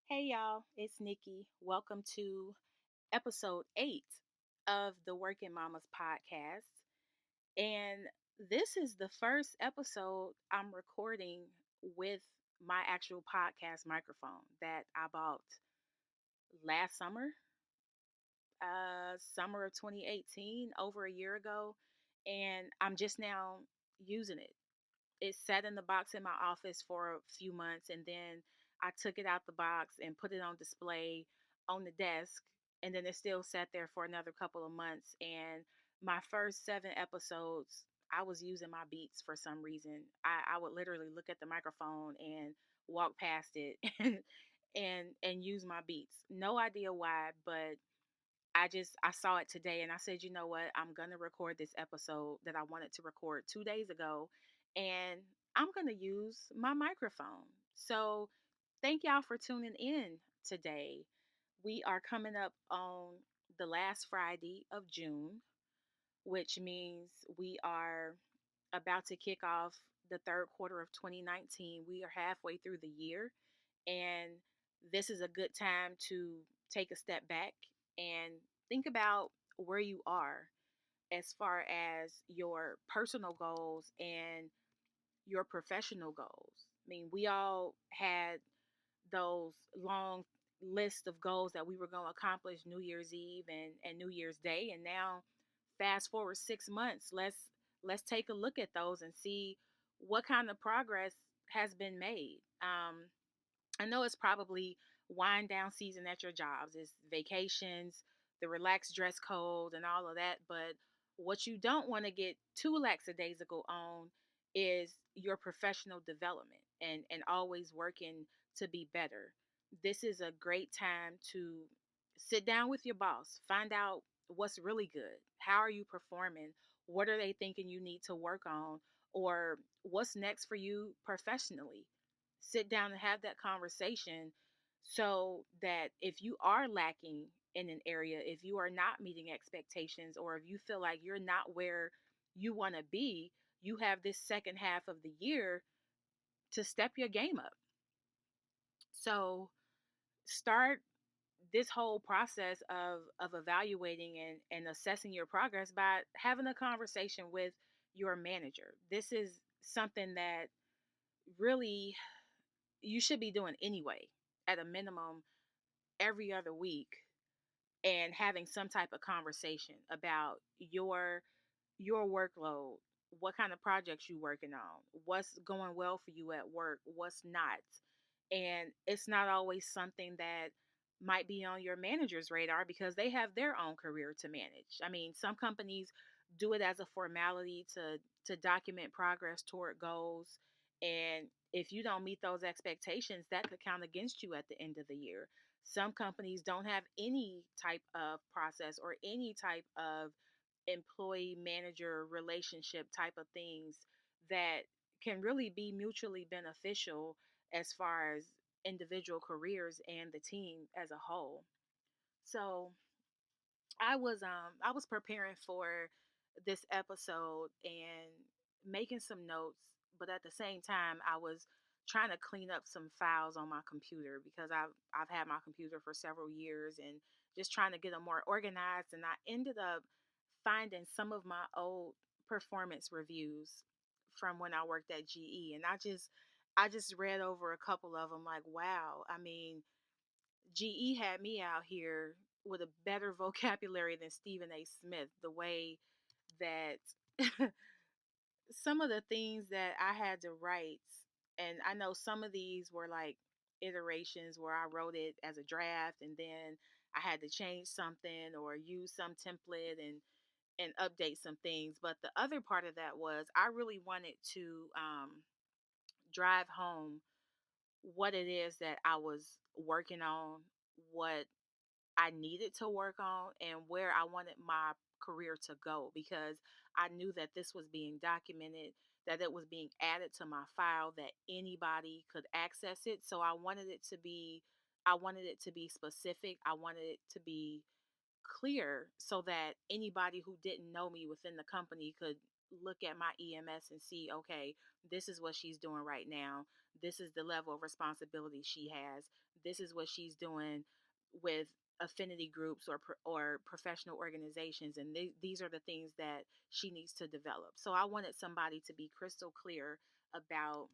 Hey y'all, it's Nikki. Welcome to episode 8 of the Working Mamas podcast. And this is the first episode I'm recording with my actual podcast microphone that I bought last summer of 2018, over a year ago. And I'm just now using it. It sat in the box in my office for a few months, and then I took it out the box and put it on display on the desk, and then it still sat there for another couple of months. And my first 7 episodes, I was using my beats for some reason. I would literally look at the microphone and walk past it and use my beats. No idea why, but I saw it today and I said, you know what? I'm going to record this episode that I wanted to record 2 days ago, and I'm going to use my microphone. So, thank y'all for tuning in today. We are coming up on the last Friday of June, which means we are about to kick off the third quarter of 2019. We are halfway through the year, and this is a good time to take a step back and think about where you are as far as your personal goals and your professional goals. I mean, we all had those long list of goals that we were going to accomplish New Year's Eve and New Year's Day, and now fast forward 6 months, let's take a look at those and see what kind of progress has been made. I know it's probably wind down season at your jobs. It's vacations, the relaxed dress code, and all of that. But what you don't want to get too lackadaisical on is your professional development and always working to be better. This is a great time to sit down with your boss, find out what's really good. How are you performing? What are they thinking you need to work on? Or what's next for you professionally? Sit down and have that conversation so that if you are lacking in an area, if you are not meeting expectations, or if you feel like you're not where you want to be, you have this second half of the year to step your game up. So start this whole process of evaluating and assessing your progress by having a conversation with your manager. This is something that really you should be doing anyway, at a minimum every other week, and having some type of conversation about your workload, what kind of projects you working on, what's going well for you at work, what's not. And it's not always something that might be on your manager's radar because they have their own career to manage. I mean, some companies do it as a formality to document progress toward goals, and if you don't meet those expectations, that could count against you at the end of the year. Some companies don't have any type of process or any type of employee manager relationship type of things that can really be mutually beneficial as far as individual careers and the team as a whole. So I was preparing for this episode and making some notes, but at the same time I was trying to clean up some files on my computer because I've had my computer for several years, and just trying to get them more organized. And I ended up finding some of my old performance reviews from when I worked at GE, and I just read over a couple of them, like, wow. I mean, GE had me out here with a better vocabulary than Stephen A. Smith. The way that some of the things that I had to write, and I know some of these were like iterations where I wrote it as a draft, and then I had to change something or use some template and update some things. But the other part of that was I really wanted to drive home what it is that I was working on, what I needed to work on, and where I wanted my career to go, because I knew that this was being documented, that it was being added to my file, that anybody could access it. So I wanted it to be specific. I wanted it to be clear so that anybody who didn't know me within the company could look at my EMS and see, okay, this is what she's doing right now. This is the level of responsibility she has. This is what she's doing with affinity groups or professional organizations, and these are the things that she needs to develop. So I wanted somebody to be crystal clear about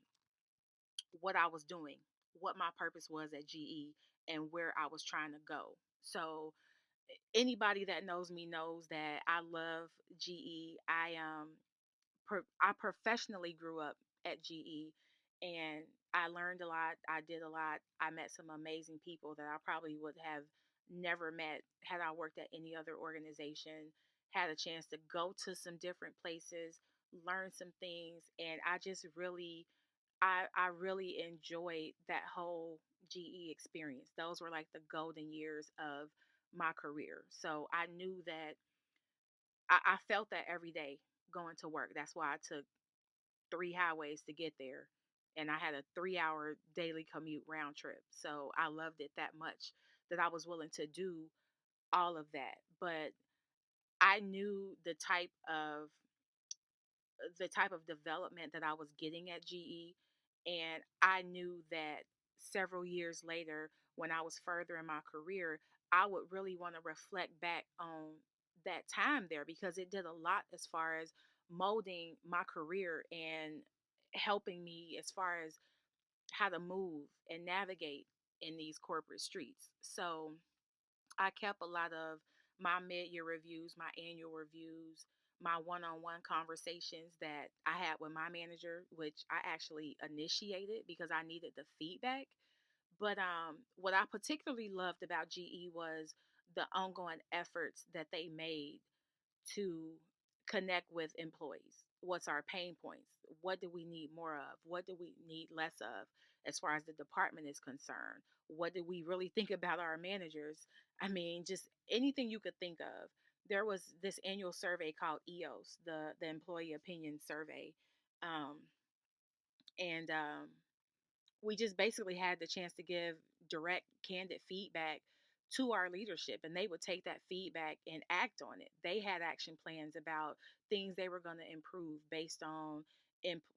what I was doing, what my purpose was at GE, and where I was trying to go. So anybody that knows me knows that I love GE. I professionally grew up at GE, and I learned a lot. I did a lot. I met some amazing people that I probably would have never met had I worked at any other organization. Had a chance to go to some different places, learn some things, and I really enjoyed that whole GE experience. Those were like the golden years of my career. So I knew that I felt that every day going to work. That's why I took three highways to get there. And I had a 3 hour daily commute round trip. So I loved it that much that I was willing to do all of that. But I knew the type of development that I was getting at GE. And I knew that several years later, when I was further in my career, I would really want to reflect back on that time there because it did a lot as far as molding my career and helping me as far as how to move and navigate in these corporate streets. So I kept a lot of my mid-year reviews, my annual reviews, my one-on-one conversations that I had with my manager, which I actually initiated because I needed the feedback. But what I particularly loved about GE was the ongoing efforts that they made to connect with employees. What's our pain points? What do we need more of? What do we need less of as far as the department is concerned? What do we really think about our managers? I mean, just anything you could think of. There was this annual survey called EOS, the Employee Opinion Survey. Um, and we just basically had the chance to give direct, candid feedback to our leadership, and they would take that feedback and act on it. They had action plans about things they were going to improve based on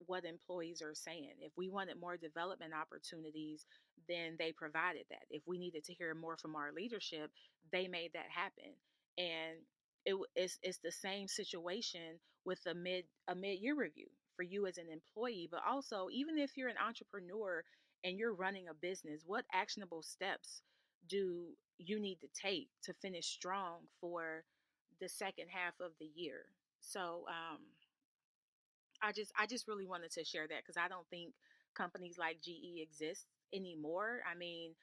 what employees are saying. If we wanted more development opportunities, then they provided that. If we needed to hear more from our leadership, they made that happen. And it's the same situation with a mid-year review for you as an employee, but also even if you're an entrepreneur and you're running a business, what actionable steps do you need to take to finish strong for the second half of the year? So I just really wanted to share that because I don't think companies like GE exist anymore. I mean,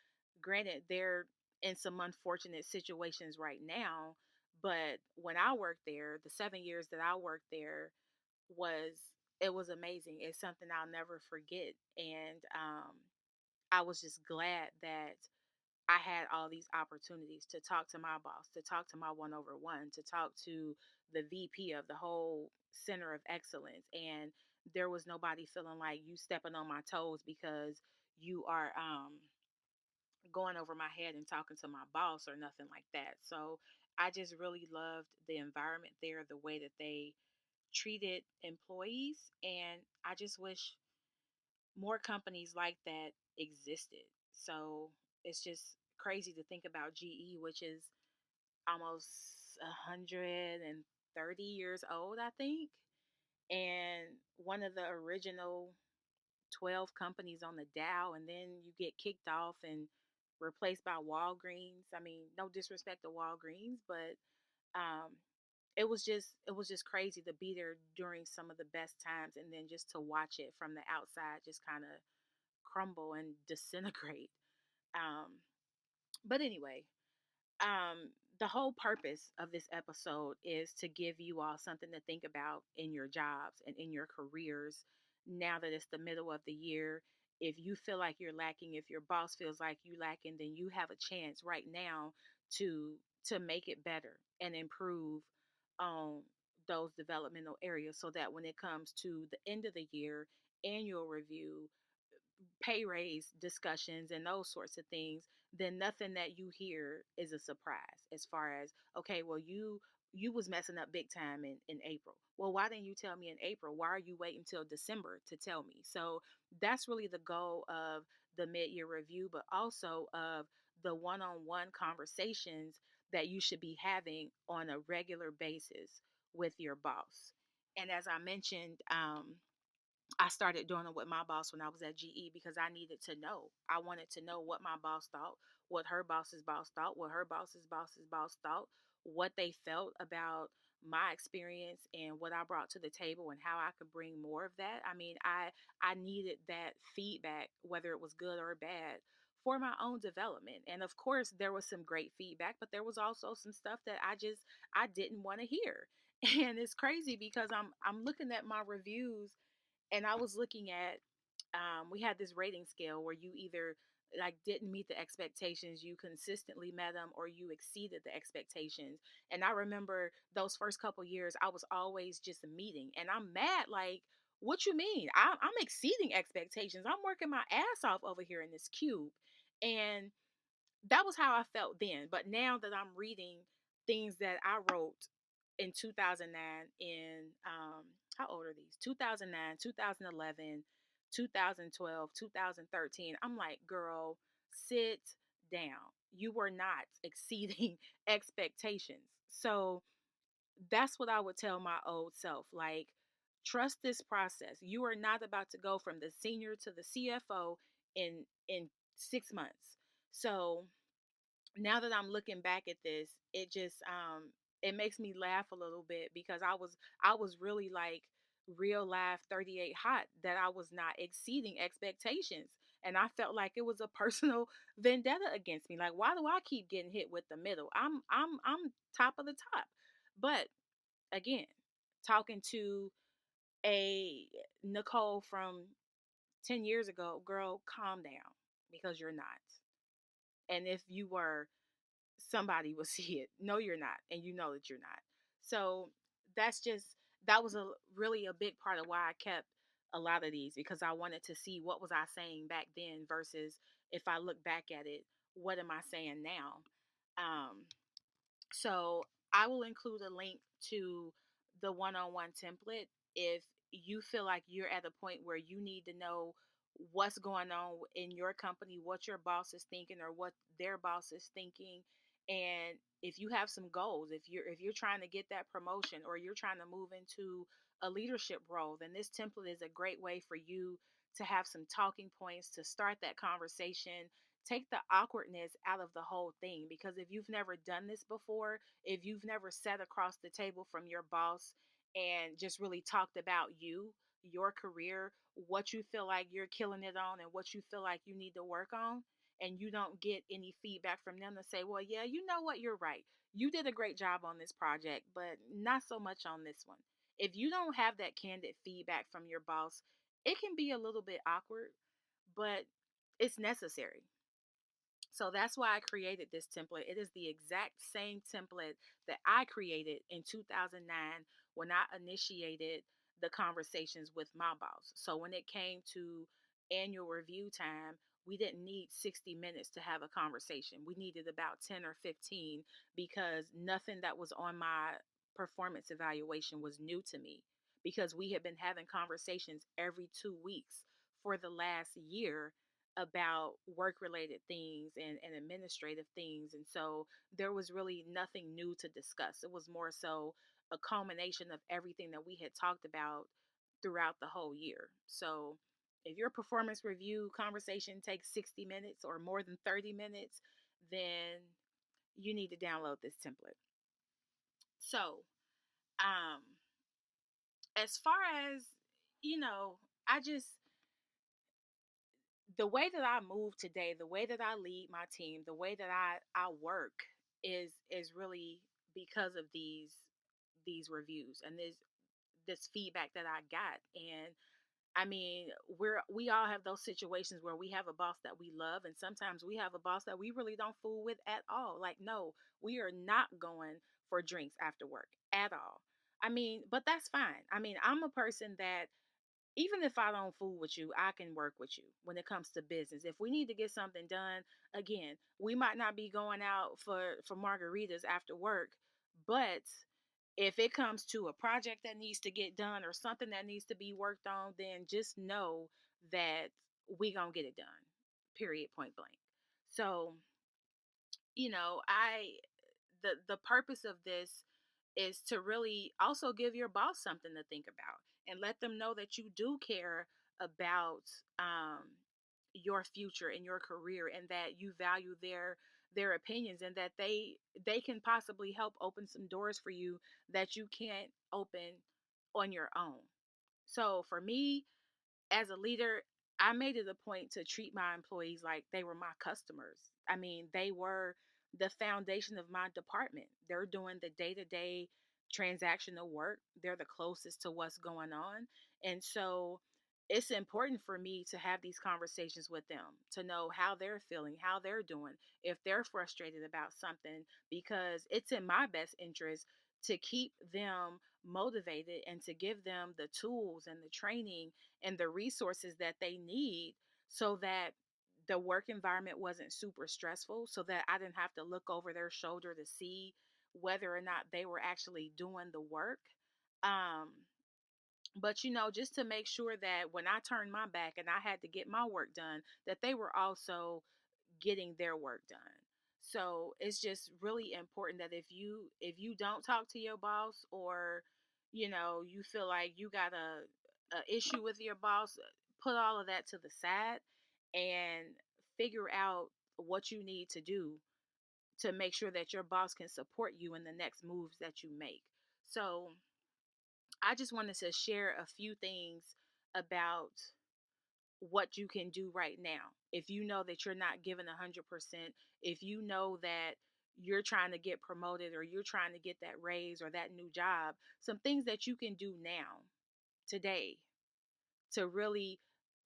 granted, they're in some unfortunate situations right now, but when I worked there, the 7 years that I worked there was it was amazing. It's something I'll never forget, and I was just glad that I had all these opportunities to talk to my boss, to talk to my one over one, to talk to the VP of the whole center of excellence. And there was nobody feeling like you stepping on my toes because you are going over my head and talking to my boss or nothing like that. So I just really loved the environment there, the way that they treated employees. And I just wish more companies like that existed. So it's just crazy to think about GE, which is almost 130 years old, I think, and one of the original 12 companies on the Dow, and then you get kicked off and replaced by Walgreens. I mean, no disrespect to Walgreens, but um, it was just crazy to be there during some of the best times, and then just to watch it from the outside, just kind of crumble and disintegrate. Um, but anyway, the whole purpose of this episode is to give you all something to think about in your jobs and in your careers now that it's the middle of the year. If you feel like you're lacking, if your boss feels like you lacking, then you have a chance right now to make it better and improve on those developmental areas so that when it comes to the end of the year annual review, pay raise discussions and those sorts of things, then nothing that you hear is a surprise as far as, okay, well, you you was messing up big time in April. Well, why didn't you tell me in April? Why are you waiting till December to tell me? So that's really the goal of the mid-year review, but also of the one-on-one conversations that you should be having on a regular basis with your boss. And as I mentioned, I started doing it with my boss when I was at GE because I needed to know. I wanted to know what my boss thought, what her boss's boss thought, what her boss's boss thought, what they felt about my experience and what I brought to the table and how I could bring more of that. I mean, I needed that feedback, whether it was good or bad, for my own development. And of course, there was some great feedback, but there was also some stuff that I didn't want to hear. And it's crazy because I'm looking at my reviews and I was looking at we had this rating scale where you either like didn't meet the expectations, you consistently met them, or you exceeded the expectations. And I remember those first couple years, I was always just meeting, and I'm mad. Like, what you mean? I'm exceeding expectations. I'm working my ass off over here in this cube, and that was how I felt then. But now that I'm reading things that I wrote in 2009, in how old are these? 2009, 2011, 2012, 2013. I'm like, girl, sit down. You were not exceeding expectations. So that's what I would tell my old self. Like, trust this process. You are not about to go from the senior to the CFO in 6 months. So now that I'm looking back at this, it makes me laugh a little bit because I was really like real life 38 hot that I was not exceeding expectations. And I felt like it was a personal vendetta against me. Like, why do I keep getting hit with the middle? I'm top of the top. But again, talking to a Nicole from 10 years ago, girl, calm down because you're not. And if you were, somebody will see it. No, you're not, and you know that you're not. So that's just that was a really a big part of why I kept a lot of these, because I wanted to see what was I saying back then versus if I look back at it, what am I saying now? So I will include a link to the one-on-one template if you feel like you're at a point where you need to know what's going on in your company, what your boss is thinking or what their boss is thinking. And if you have some goals, if you're trying to get that promotion or you're trying to move into a leadership role, then this template is a great way for you to have some talking points to start that conversation. Take the awkwardness out of the whole thing, because if you've never done this before, if you've never sat across the table from your boss and just really talked about you, your career, what you feel like you're killing it on and what you feel like you need to work on, and you don't get any feedback from them to say, well, yeah, you know what, you're right, you did a great job on this project, but not so much on this one. If you don't have that candid feedback from your boss, it can be a little bit awkward, but it's necessary. So that's why I created this template. It is the exact same template that I created in 2009 when I initiated the conversations with my boss. So when it came to annual review time, we didn't need 60 minutes to have a conversation. We needed about 10 or 15 because nothing that was on my performance evaluation was new to me, because we had been having conversations every 2 weeks for the last year about work related things and administrative things. And so there was really nothing new to discuss. It was more so a culmination of everything that we had talked about throughout the whole year. So if your performance review conversation takes 60 minutes or more than 30 minutes, then you need to download this template. So, um, as far as, you know, I just, the way that I move today, the way that I lead my team, the way that I work is really because of these reviews and this feedback that I got. And I mean, we all have those situations where we have a boss that we love, and sometimes we have a boss that we really don't fool with at all. Like, no, we are not going for drinks after work at all. I mean, but that's fine. I mean, I'm a person that even if I don't fool with you, I can work with you when it comes to business. If we need to get something done, again, we might not be going out for margaritas after work, but If it comes to a project that needs to get done or something that needs to be worked on, then just know that we gonna get it done. Period. Point blank. So, I the purpose of this is to really also give your boss something to think about and let them know that you do care about your future and your career, and that you value their opinions, and that they can possibly help open some doors for you that you can't open on your own. So for me, as a leader, I made it a point to treat my employees like they were my customers. I mean, they were the foundation of my department. They're doing the day to day transactional work, they're the closest to what's going on. And so it's important for me to have these conversations with them, to know how they're feeling, how they're doing, if they're frustrated about something, because it's in my best interest to keep them motivated and to give them the tools and the training and the resources that they need, so that the work environment wasn't super stressful, so that I didn't have to look over their shoulder to see whether or not they were actually doing the work. Um, but just to make sure that when I turned my back and I had to get my work done, that they were also getting their work done. So it's just really important that if you don't talk to your boss, or you feel like you got a issue with your boss, put all of that to the side and figure out what you need to do to make sure that your boss can support you in the next moves that you make. So I just wanted to share a few things about what you can do right now. If you know that you're not giving 100%, if you know that you're trying to get promoted, or you're trying to get that raise or that new job, some things that you can do now, today, to really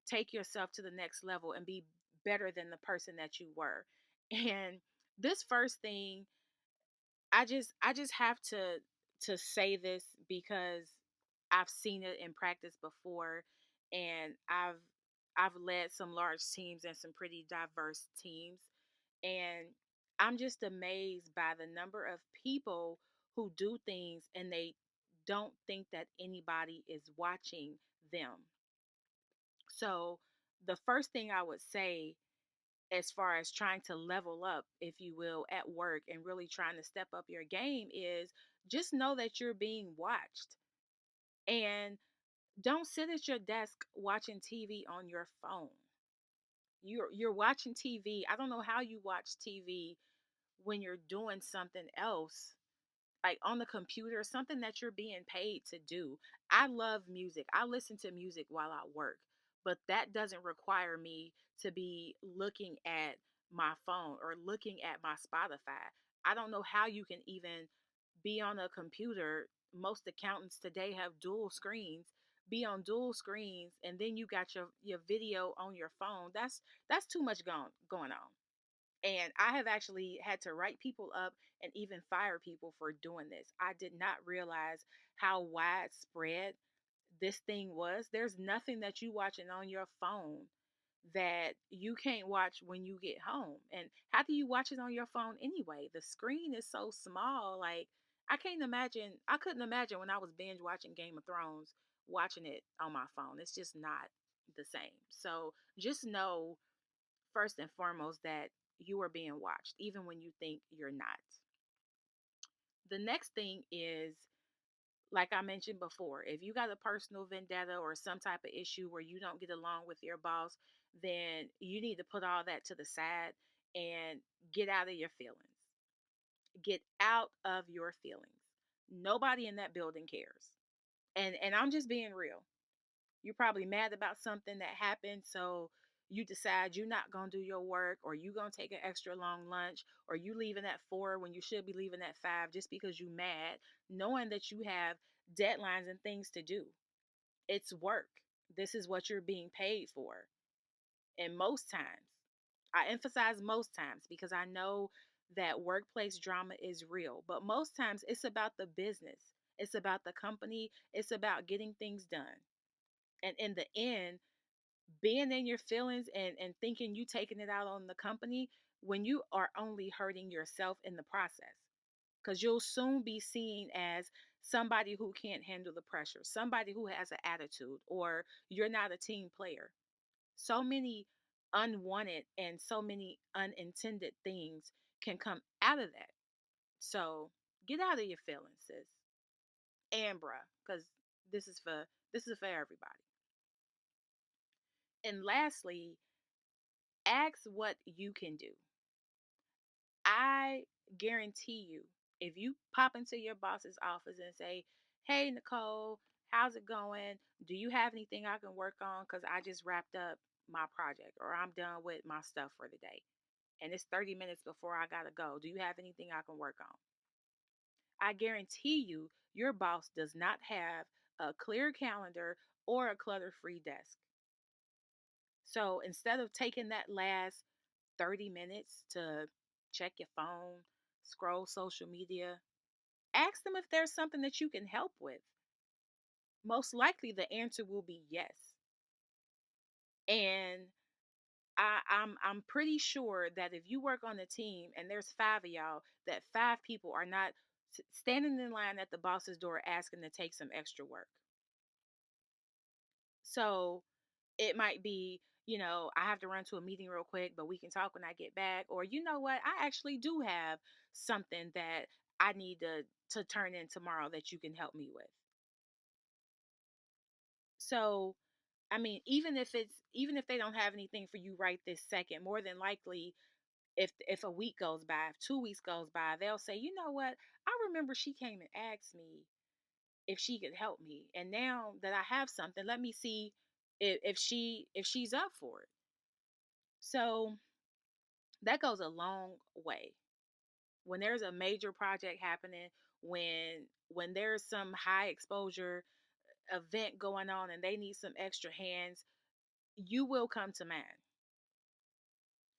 take yourself to the next level and be better than the person that you were. And this first thing, I just have to say this because I've seen it in practice before, and I've led some large teams and some pretty diverse teams, and I'm just amazed by the number of people who do things and they don't think that anybody is watching them. So the first thing I would say, as far as trying to level up, if you will, at work and really trying to step up your game, is just know that you're being watched. And don't sit at your desk watching TV on your phone. You're watching TV. I don't know how you watch TV when you're doing something else, like on the computer, something that you're being paid to do. I love music. I listen to music while I work, but that doesn't require me to be looking at my phone or looking at my Spotify. I don't know how you can even be on a computer. Most accountants today have dual screens. Be on dual screens, and then you got your video on your phone. That's too much going on. And I have actually had to write people up and even fire people for doing this. I did not realize how widespread this thing was. There's nothing that you watching on your phone that you can't watch when you get home. And how do you watch it on your phone anyway? The screen is so small. Like, I couldn't imagine when I was binge watching Game of Thrones watching it on my phone. It's just not the same. So just know, first and foremost, that you are being watched, even when you think you're not. The next thing is, like I mentioned before, if you got a personal vendetta or some type of issue where you don't get along with your boss, then you need to put all that to the side and get out of your feelings. Get out of your feelings. Nobody in that building cares. And I'm just being real. You're probably mad about something that happened, so you decide you're not going to do your work, or you going to take an extra long lunch, or you leaving at 4 when you should be leaving at 5, just because you mad, knowing that you have deadlines and things to do. It's work. This is what you're being paid for. And most times, I emphasize most times because I know that workplace drama is real, but most times it's about the business. It's about the company. It's about getting things done. And in the end, being in your feelings and thinking you taking it out on the company, when you are only hurting yourself in the process, because you'll soon be seen as somebody who can't handle the pressure, somebody who has an attitude, or you're not a team player. So many unwanted and so many unintended things can come out of that. So get out of your feelings, sis and bruh, because this is for everybody. And lastly, ask what you can do. I guarantee you, if you pop into your boss's office and say, "Hey, Nicole, how's it going? Do you have anything I can work on? Because I just wrapped up my project or I'm done with my stuff for the day. And it's 30 minutes before I got to go. Do you have anything I can work on?" I guarantee you, your boss does not have a clear calendar or a clutter free desk. So instead of taking that last 30 minutes to check your phone, scroll social media, ask them if there's something that you can help with. Most likely the answer will be yes. And I'm pretty sure that if you work on a team and there's five of y'all, that five people are not standing in line at the boss's door asking to take some extra work. So it might be, I have to run to a meeting real quick, but we can talk when I get back. Or you know what, I actually do have something that I need to turn in tomorrow that you can help me with. So I mean, even if they don't have anything for you right this second, more than likely, if a week goes by, if 2 weeks goes by, they'll say, you know what, I remember she came and asked me if she could help me, and now that I have something, let me see if she's up for it. So that goes a long way. When there's a major project happening, when there's some high exposure event going on and they need some extra hands, you will come to mind.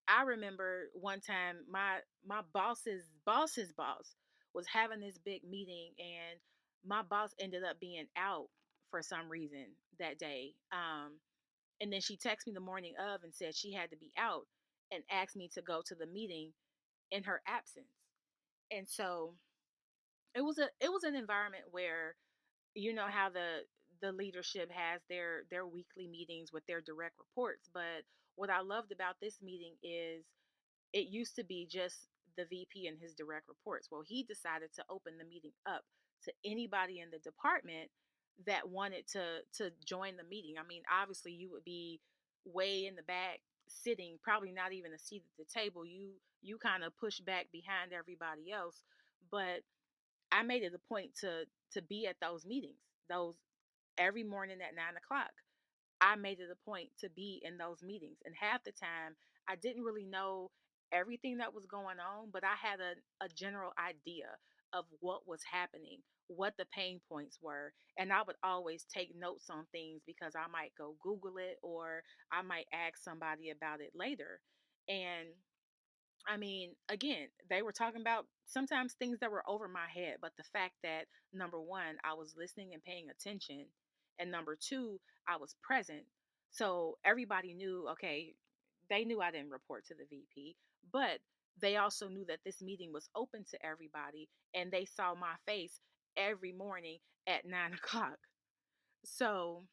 I remember one time my boss's boss was having this big meeting, and my boss ended up being out for some reason that day. And then she texted me the morning of and said she had to be out and asked me to go to the meeting in her absence. And so it was an environment where, you know how the leadership has their weekly meetings with their direct reports, but what I loved about this meeting is it used to be just the VP and his direct reports. Well, he decided to open the meeting up to anybody in the department that wanted to join the meeting. I mean, obviously you would be way in the back sitting, probably not even a seat at the table. You kind of push back behind everybody else, but I made it a point to be at those meetings, those every morning at 9 o'clock. I made it a point to be in those meetings. And half the time, I didn't really know everything that was going on, but I had a general idea of what was happening, what the pain points were. And I would always take notes on things because I might go Google it or I might ask somebody about it later. And I mean, again, they were talking about sometimes things that were over my head, but the fact that number one, I was listening and paying attention, and number two, I was present. So everybody knew, okay, they knew I didn't report to the VP, but they also knew that this meeting was open to everybody, and they saw my face every morning at 9 o'clock. So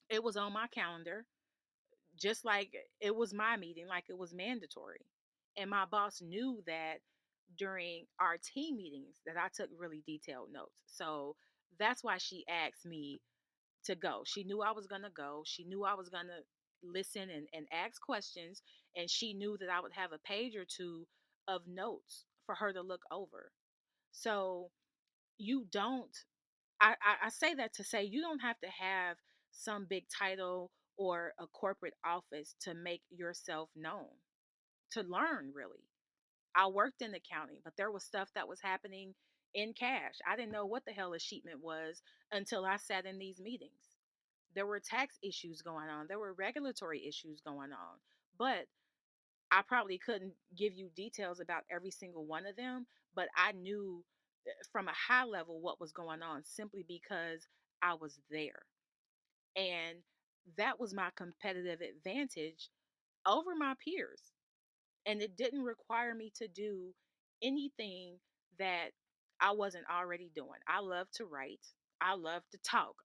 it was on my calendar just like it was my meeting, like it was mandatory. And my boss knew that during our team meetings that I took really detailed notes. So that's why she asked me to go. She knew I was going to go. She knew I was going to listen and ask questions. And she knew that I would have a page or two of notes for her to look over. So you don't I say that to say you don't have to have some big title or a corporate office to make yourself known, to learn really. I worked in accounting, but there was stuff that was happening in cash. I didn't know what the hell a sheetment was until I sat in these meetings. There were tax issues going on, there were regulatory issues going on, but I probably couldn't give you details about every single one of them, but I knew from a high level what was going on simply because I was there. And that was my competitive advantage over my peers. And it didn't require me to do anything that I wasn't already doing. I love to write. I love to talk.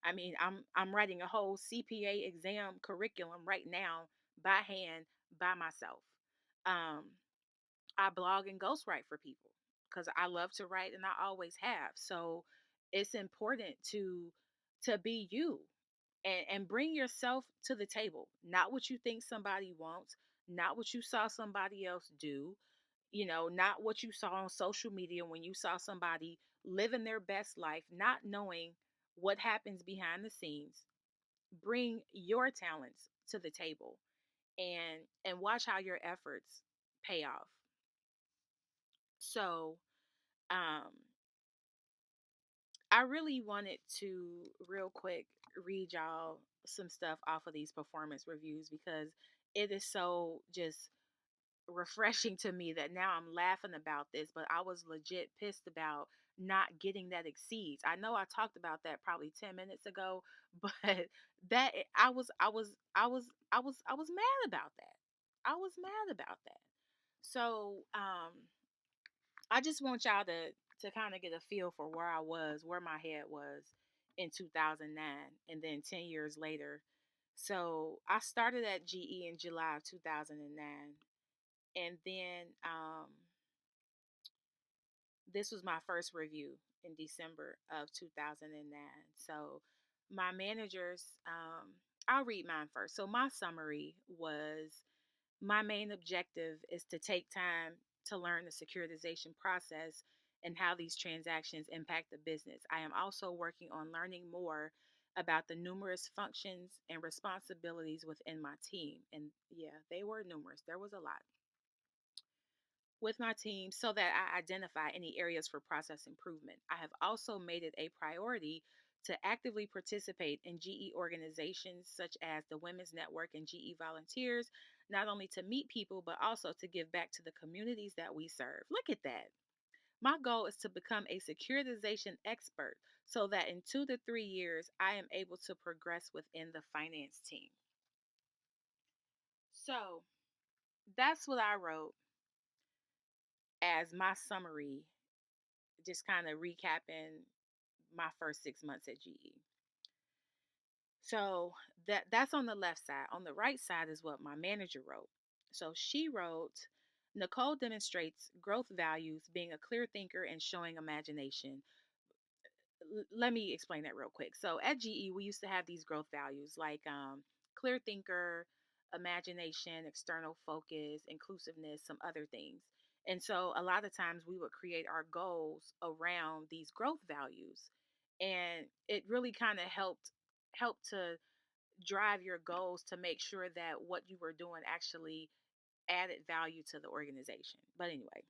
I mean, I'm writing a whole CPA exam curriculum right now by hand by myself. Um, I blog and ghostwrite for people because I love to write and I always have. So it's important to be you and bring yourself to the table, not what you think somebody wants, not what you saw somebody else do, not what you saw on social media when you saw somebody living their best life, not knowing what happens behind the scenes. Bring your talents to the table and watch how your efforts pay off. So, um I really wanted to real quick read y'all some stuff off of these performance reviews because it is so just refreshing to me that now I'm laughing about this, but I was legit pissed about not getting that exceeds. I know I talked about that probably 10 minutes ago, but that I was mad about that. I was mad about that. So, I just want y'all to kind of get a feel for where I was, where my head was in 2009 and then 10 years later. So, I started at GE in July of 2009 and then this was my first review in December of 2009. So, my managers I'll read mine first. So, my summary was my main objective is to take time to learn the securitization process and how these transactions impact the business. I am also working on learning more about the numerous functions and responsibilities within my team. And yeah, they were numerous, there was a lot with my team so that I identify any areas for process improvement. I have also made it a priority to actively participate in GE organizations such as the Women's Network and GE Volunteers, not only to meet people, but also to give back to the communities that we serve. Look at that. My goal is to become a securitization expert so that in 2 to 3 years, I am able to progress within the finance team. So that's what I wrote as my summary, just kind of recapping my first 6 months at GE. So that's on the left side. On the right side is what my manager wrote. So she wrote, Nicole demonstrates growth values, being a clear thinker and showing imagination. Let me explain that real quick. So at GE, we used to have these growth values like clear thinker, imagination, external focus, inclusiveness, some other things. And so a lot of times we would create our goals around these growth values. And it really kind of helped to drive your goals to make sure that what you were doing actually added value to the organization. But anyway,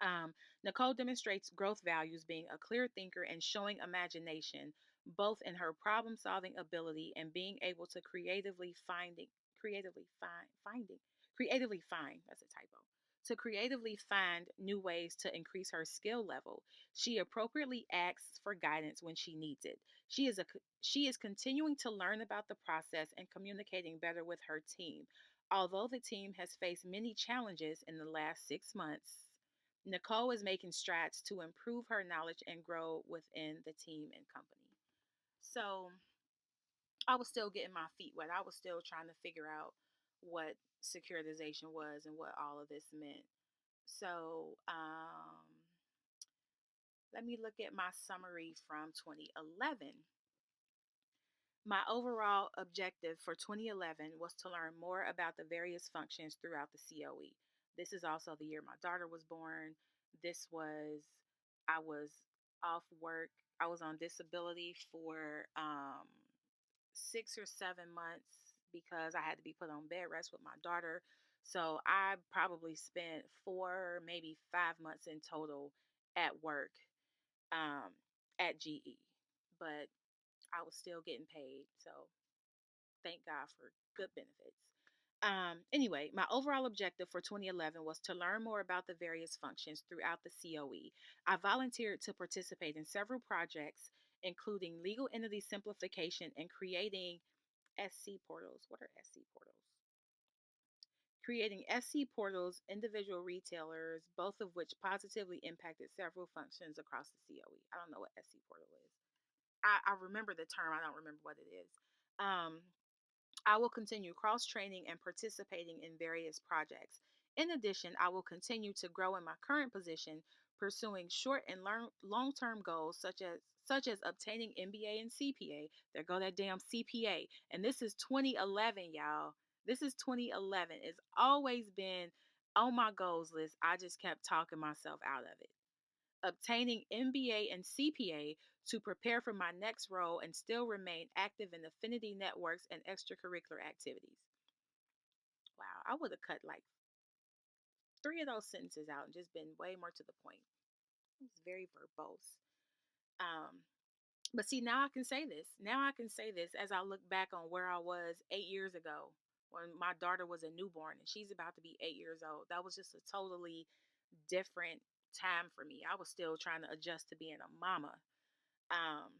um, Nicole demonstrates growth values, being a clear thinker and showing imagination, both in her problem-solving ability and being able to creatively find, that's a typo, to creatively find new ways to increase her skill level. She appropriately asks for guidance when she needs it. She is continuing to learn about the process and communicating better with her team. Although the team has faced many challenges in the last 6 months, Nicole is making strides to improve her knowledge and grow within the team and company. So I was still getting my feet wet. I was still trying to figure out what securitization was and what all of this meant. So let me look at my summary from 2011. My overall objective for 2011 was to learn more about the various functions throughout the COE. This is also the year my daughter was born. I was off work. I was on disability for 6 or 7 months because I had to be put on bed rest with my daughter. So I probably spent 4, maybe 5 months in total at work um, at GE. But I was still getting paid. So thank God for good benefits. Anyway, my overall objective for 2011 was to learn more about the various functions throughout the COE. I volunteered to participate in several projects, including legal entity simplification and creating SC portals. What are SC portals? creating SC portals, individual retailers, both of which positively impacted several functions across the COE. I don't know what SC portal is. I remember the term, I don't remember what it is. Um, I will continue cross training and participating in various projects. In addition, I will continue to grow in my current position, pursuing short and long term goals such as obtaining MBA and CPA. There go that damn CPA. And this is 2011, y'all. This is 2011. It's always been on my goals list. I just kept talking myself out of it. Obtaining MBA and CPA to prepare for my next role and still remain active in affinity networks and extracurricular activities. Wow, I would have cut like three of those sentences out and just been way more to the point. It was very verbose. Um, but see, now I can say this. Now I can say this as I look back on where I was 8 years ago when my daughter was a newborn and she's about to be 8 years old. That was just a totally different time for me. I was still trying to adjust to being a mama. Um,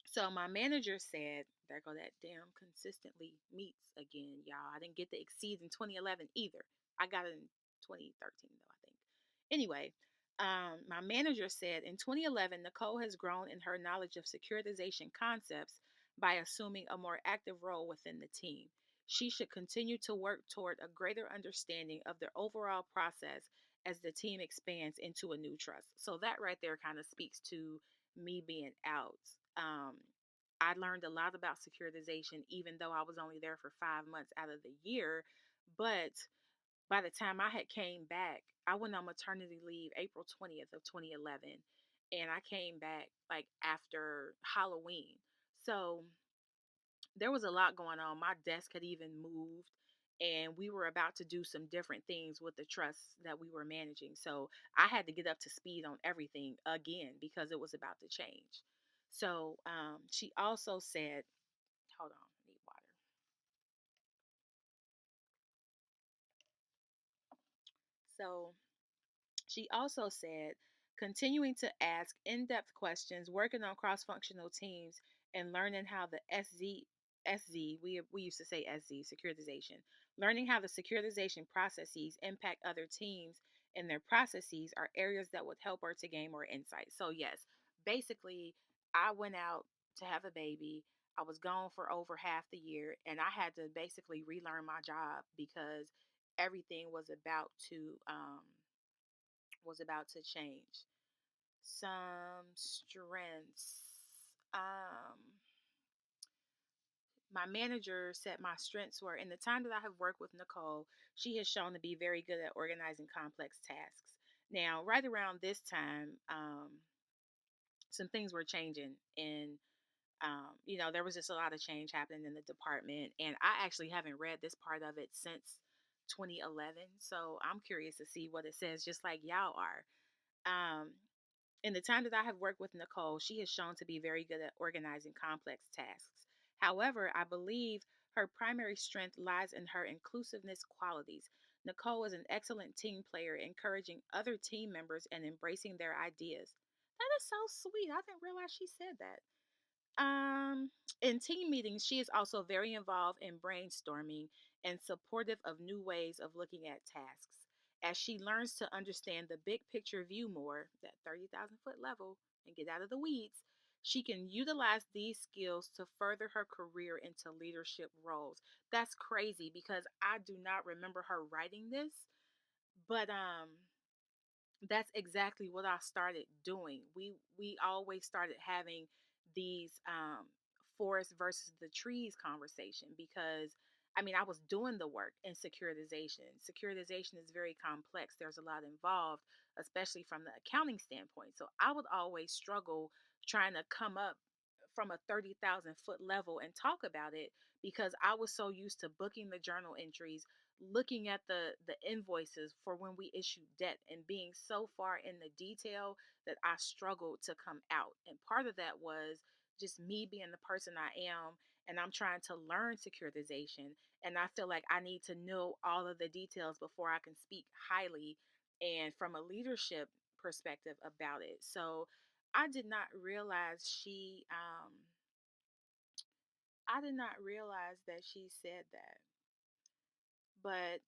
So my manager said, there go that damn consistently meets again, y'all. I didn't get the exceeds in 2011 either. I got it in 2013 though, I think. Anyway, my manager said in 2011, Nicole has grown in her knowledge of securitization concepts by assuming a more active role within the team. She should continue to work toward a greater understanding of the overall process as the team expands into a new trust. So that right there kind of speaks to me being out. Um, I learned a lot about securitization, even though I was only there for 5 months out of the year. But by the time I had came back, I went on maternity leave April 20th of 2011, and I came back like after Halloween. So there was a lot going on. My desk had even moved, and we were about to do some different things with the trusts that we were managing. So I had to get up to speed on everything again because it was about to change. So she also said, hold on, I need water. So she also said, continuing to ask in depth questions, working on cross functional teams, and learning how the we used to say SZ, securitization, learning how the securitization processes impact other teams and their processes are areas that would help her to gain more insight. So, yes, basically, I went out to have a baby. I was gone for over half the year, and I had to basically relearn my job because everything was about to change. Some strengths. Um, my manager said my strengths were in the time that I have worked with Nicole, she has shown to be very good at organizing complex tasks. Now, right around this time, some things were changing, and there was just a lot of change happening in the department. And I actually haven't read this part of it since 2011, so I'm curious to see what it says, just like y'all are. Um, In the time that I have worked with Nicole, she has shown to be very good at organizing complex tasks. However, I believe her primary strength lies in her inclusiveness qualities. Nicole is an excellent team player, encouraging other team members and embracing their ideas. That is so sweet. I didn't realize she said that. Um, in team meetings, she is also very involved in brainstorming and supportive of new ways of looking at tasks. As she learns to understand the big picture view more, that 30,000-foot level, and get out of the weeds, she can utilize these skills to further her career into leadership roles. That's crazy because I do not remember her writing this, but that's exactly what I started doing. We always started having these forest versus the trees conversation because I was doing the work in securitization. Securitization is very complex. There's a lot involved, especially from the accounting standpoint. So I would always struggle trying to come up from a 30,000-foot level and talk about it because I was so used to booking the journal entries, looking at the invoices for when we issued debt and being so far in the detail that I struggled to come out. And part of that was just me being the person I am, and I'm trying to learn securitization, and I feel like I need to know all of the details before I can speak highly and from a leadership perspective about it. So I did not realize I did not realize that she said that. But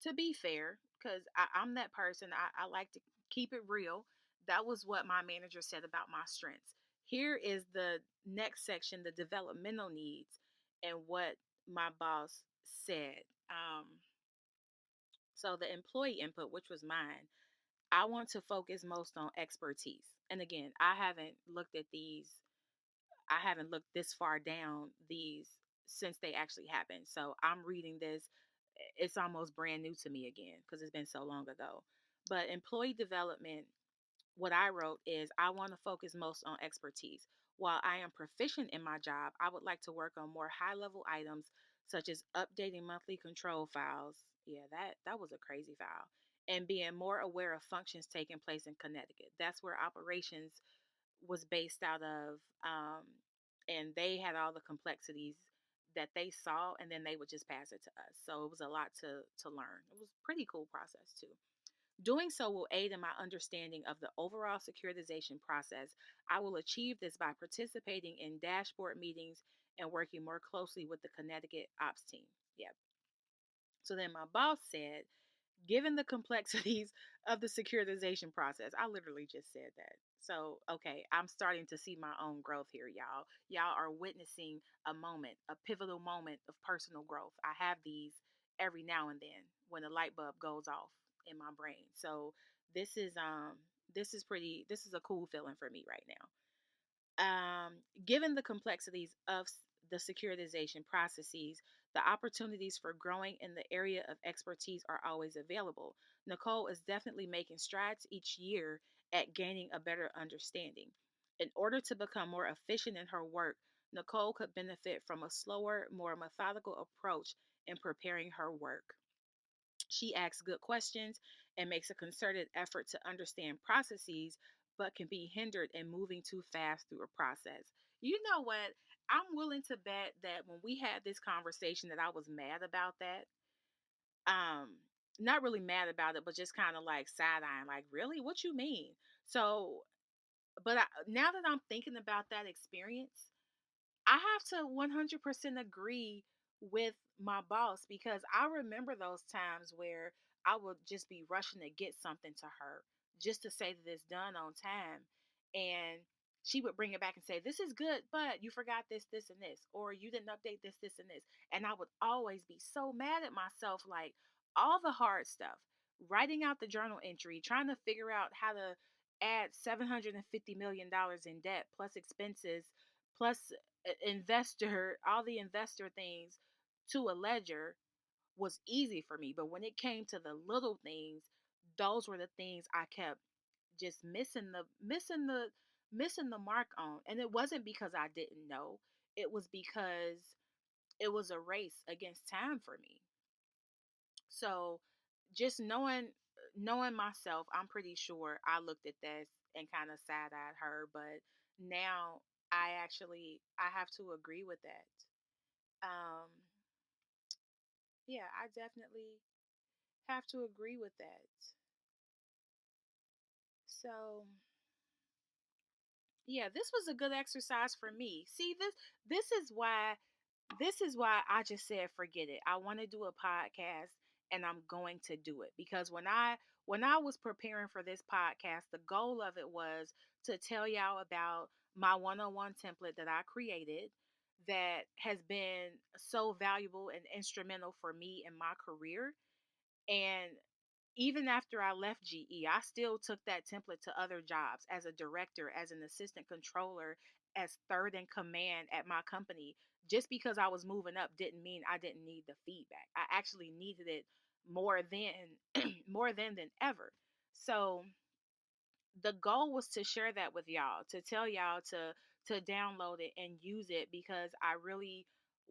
to be fair, because I'm that person, I like to keep it real. That was what my manager said about my strengths. Here is the next section, the developmental needs, and what my boss said. So the employee input, which was mine, I want to focus most on expertise. And again, I haven't looked this far down these since they actually happened. So I'm reading this. It's almost brand new to me again because it's been so long ago. But employee development, what I wrote is I want to focus most on expertise. While I am proficient in my job, I would like to work on more high level items such as updating monthly control files. Yeah, that was a crazy file. And being more aware of functions taking place in Connecticut. That's where operations was based out of, and they had all the complexities that they saw, and then they would just pass it to us. So it was a lot to learn. It was a pretty cool process too. Doing so will aid in my understanding of the overall securitization process. I will achieve this by participating in dashboard meetings and working more closely with the Connecticut ops team. Yep. So then my boss said, given the complexities of the securitization process, I literally just said that. So, okay, I'm starting to see my own growth here, y'all. Y'all are witnessing a moment, a pivotal moment of personal growth. I have these every now and then when a light bulb goes off in my brain. So, this is this is a cool feeling for me right now. Given the complexities of the securitization processes, the opportunities for growing in the area of expertise are always available. Nicole is definitely making strides each year at gaining a better understanding. In order to become more efficient in her work, Nicole could benefit from a slower, more methodical approach in preparing her work. She asks good questions and makes a concerted effort to understand processes, but can be hindered in moving too fast through a process. You know what? I'm willing to bet that when we had this conversation that I was mad about that. Um Not really mad about it, but just kind of like side eyeing, like, really? What you mean? So, now that I'm thinking about that experience, I have to 100% agree with my boss because I remember those times where I would just be rushing to get something to her just to say that it's done on time. And she would bring it back and say, "This is good, but you forgot this, this, and this, or you didn't update this, this, and this." And I would always be so mad at myself, like all the hard stuff, writing out the journal entry, trying to figure out how to add $750 million in debt plus expenses plus investor, all the investor things to a ledger was easy for me. But when it came to the little things, those were the things I kept just missing the mark on. And it wasn't because I didn't know. It was because it was a race against time for me. So just knowing myself, I'm pretty sure I looked at this and kind of side-eyed her, but now I have to agree with that. Um yeah, I definitely have to agree with that. So, yeah, this was a good exercise for me. See, this is why I just said forget it. I want to do a podcast and I'm going to do it because when I was preparing for this podcast, the goal of it was to tell y'all about my one-on-one template that I created that has been so valuable and instrumental for me in my career. And even after I left GE, I still took that template to other jobs as a director, as an assistant controller, as third in command at my company. Just because I was moving up didn't mean I didn't need the feedback. I actually needed it more than more than ever. So the goal was to share that with y'all, to tell y'all to download it and use it because I really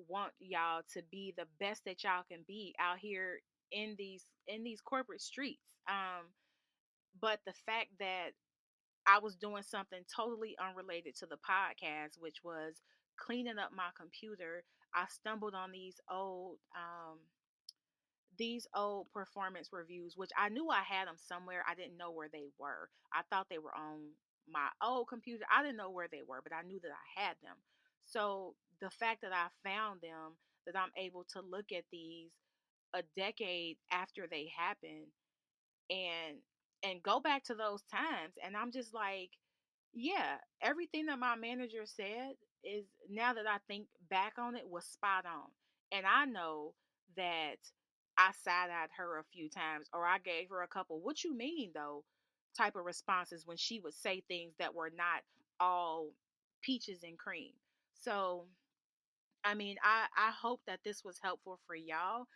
want y'all to be the best that y'all can be out here in these corporate streets. But the fact that I was doing something totally unrelated to the podcast, which was cleaning up my computer, I stumbled on these old performance reviews, which I knew I had them somewhere. I didn't know where they were. I thought they were on my old computer. I didn't know where they were, but I knew that I had them. So the fact that I found them, that I'm able to look at these a decade after they happen, and go back to those times, and I'm just like, yeah, everything that my manager said is, now that I think back on it, was spot on. And I know that I side-eyed her a few times, or I gave her a couple "what you mean though" type of responses when she would say things that were not all peaches and cream. So I mean, I hope that this was helpful for y'all.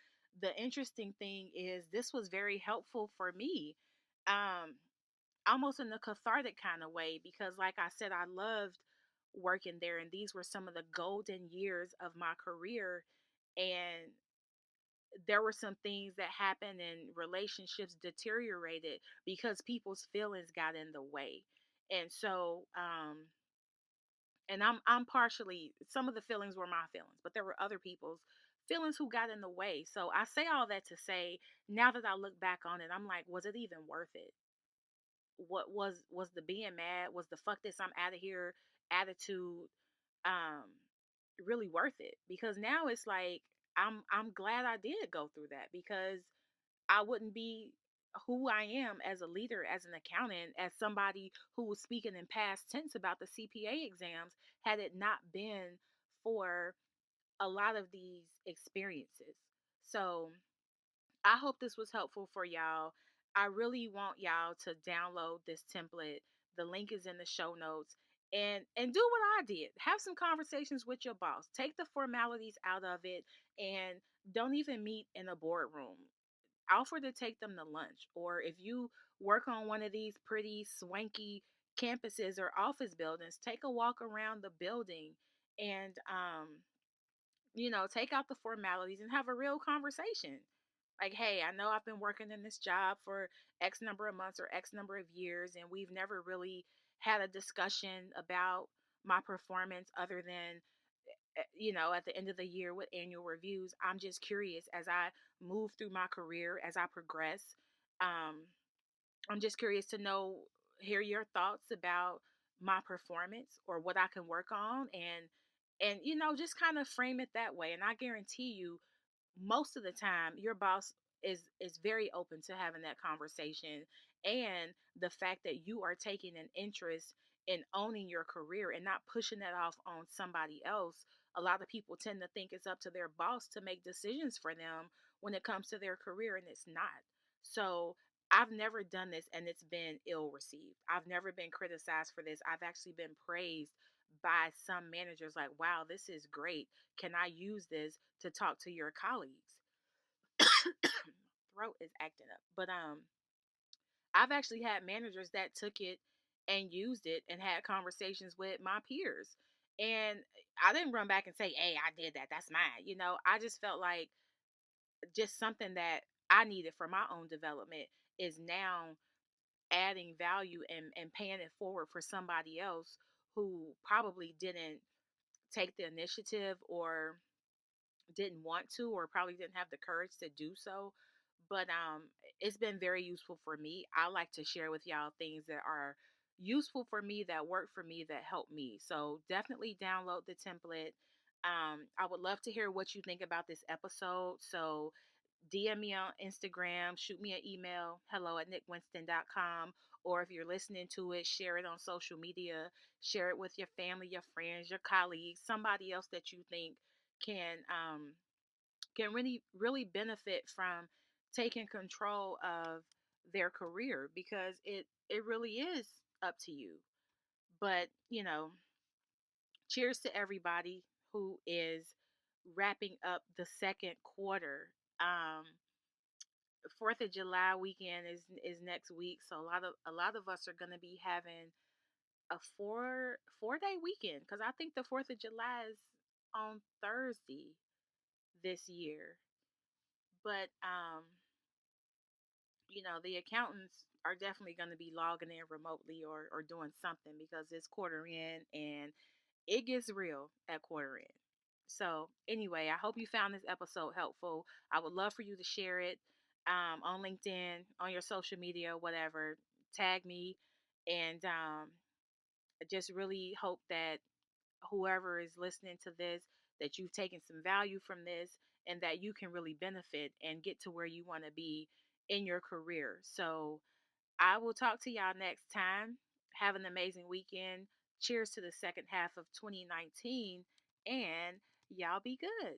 The interesting thing is this was very helpful for me. Um, Almost in a cathartic kind of way, because like I said, I loved working there, and these were some of the golden years of my career. And there were some things that happened, and relationships deteriorated because people's feelings got in the way. And so and I'm partially, some of the feelings were my feelings, but there were other people's feelings who got in the way. So I say all that to say, now that I look back on it, I'm like, was it even worth it? What was the being mad, was the "fuck this, I'm out of here" attitude um really worth it? Because now it's like, I'm glad I did go through that, because I wouldn't be who I am as a leader, as an accountant, as somebody who was speaking in past tense about the CPA exams, had it not been for a lot of these experiences. So I hope this was helpful for y'all. I really want y'all to download this template. The link is in the show notes. And do what I did. Have some conversations with your boss. Take the formalities out of it, and don't even meet in a boardroom. Offer to take them to lunch. Or if you work on one of these pretty swanky campuses or office buildings, take a walk around the building, and take out the formalities and have a real conversation. Like, hey, I know I've been working in this job for X number of months or X number of years, and we've never really had a discussion about my performance other than, at the end of the year with annual reviews. I'm just curious, as I move through my career, as I progress. Um, I'm just curious to hear your thoughts about my performance or what I can work on, and just kind of frame it that way. And I guarantee you, most of the time your boss is very open to having that conversation. And the fact that you are taking an interest in owning your career and not pushing that off on somebody else. A lot of people tend to think it's up to their boss to make decisions for them when it comes to their career, and it's not. So I've never done this, and it's been ill received. I've never been criticized for this. I've actually been praised by some managers, like, wow, this is great. Can I use this to talk to your colleagues? Throat is acting up. But I've actually had managers that took it and used it and had conversations with my peers. And I didn't run back and say, "Hey, I did that. That's mine." I just felt like just something that I needed for my own development is now adding value and paying it forward for somebody else who probably didn't take the initiative, or didn't want to, or probably didn't have the courage to do so. But it's been very useful for me. I like to share with y'all things that are useful for me, that work for me, that help me. So definitely download the template. I would love to hear what you think about this episode. So DM me on Instagram, shoot me an email, hello@nickwinston.com. Or if you're listening to it, share it on social media, share it with your family, your friends, your colleagues, somebody else that you think can really really benefit from taking control of their career, because it really is up to you. But cheers to everybody who is wrapping up the second quarter. Fourth of July weekend is next week, so a lot of us are going to be having a four day weekend, because I think the Fourth of July is on Thursday this year. But the accountants are definitely going to be logging in remotely, or doing something, because it's quarter end, and it gets real at quarter end. So, anyway, I hope you found this episode helpful. I would love for you to share it on LinkedIn, on your social media, whatever. Tag me, and I just really hope that whoever is listening to this, that you've taken some value from this, and that you can really benefit and get to where you want to be in your career. So I will talk to y'all next time. Have an amazing weekend. Cheers to the second half of 2019, and y'all be good.